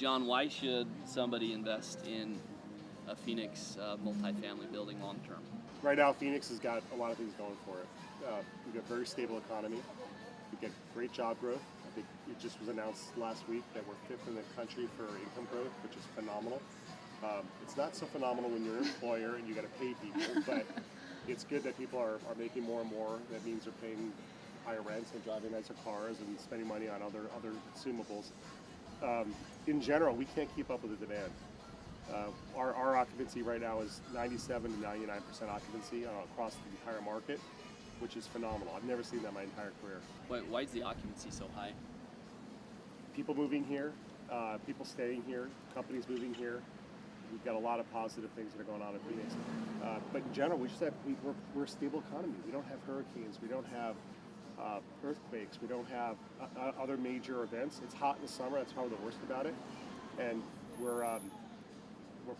John, why should somebody invest in a Phoenix multifamily building long term? Right now, Phoenix has got a lot of things going for it. We've got a very stable economy. We get great job growth. I think it just was announced last week that we're fifth in the country for income growth, which is phenomenal. It's not so phenomenal when you're an employer and you got to pay people, but it's good that people are making more and more. That means they're paying higher rents and driving nicer cars and spending money on other consumables. In general, we can't keep up with the demand. Our occupancy right now is 97 to 99% occupancy across the entire market, which is phenomenal. I've never seen that my entire career. Why is the occupancy so high? People moving here, people staying here, companies moving here. We've got a lot of positive things that are going on in Phoenix. But in general, we're a stable economy. We don't have hurricanes. We don't have earthquakes. We don't have other major events. It's hot in the summer. That's probably the worst about it. And we're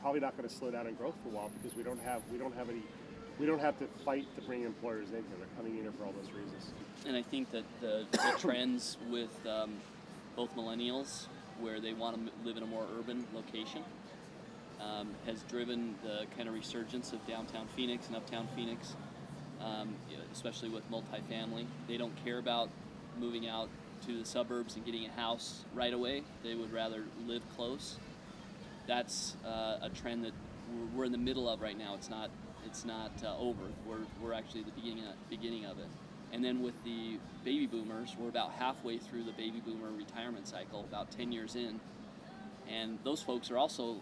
probably not going to slow down in growth for a while because we don't have to fight to bring employers in here. They're coming in here for all those reasons. And I think that the trends with both millennials, where they want to live in a more urban location, has driven the kind of resurgence of downtown Phoenix and uptown Phoenix, especially with multifamily. They don't care about moving out to the suburbs and getting a house right away. They would rather live close. That's a trend that we're in the middle of right now. It's not over. We're actually at the beginning of it. And then with the baby boomers, we're about halfway through the baby boomer retirement cycle, about 10 years in, and those folks are also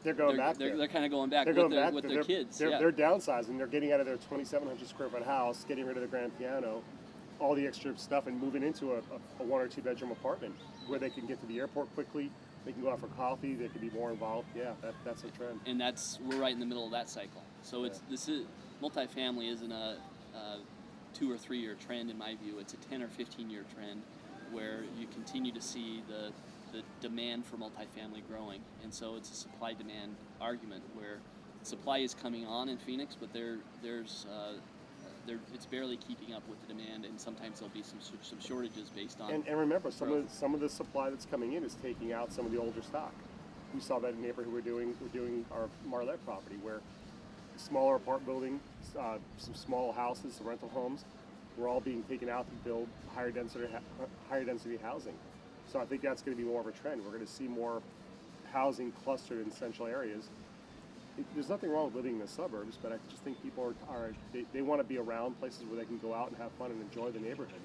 they're going back. They're kind of going back with their kids. They're downsizing. They're getting out of their 2,700 square foot house, getting rid of the grand piano, all the extra stuff, and moving into a 1 or 2 bedroom apartment where they can get to the airport quickly. They can go out for coffee. They can be more involved. Yeah, that's a trend. And we're right in the middle of that cycle. So this is multifamily isn't a 2 or 3 year trend in my view. It's a 10 or 15 year trend where you continue to see the demand for multifamily growing, and so it's a supply-demand argument where supply is coming on in Phoenix, but it's barely keeping up with the demand, and sometimes there'll be some shortages based on. And remember, some of the supply that's coming in is taking out some of the older stock. We saw that in the neighborhood we're doing our Marlette property, where smaller apartment buildings, some small houses, some rental homes, were all being taken out to build higher density housing. So I think that's going to be more of a trend. We're going to see more housing clustered in central areas. There's nothing wrong with living in the suburbs, but I just think people they want to be around places where they can go out and have fun and enjoy the neighborhood.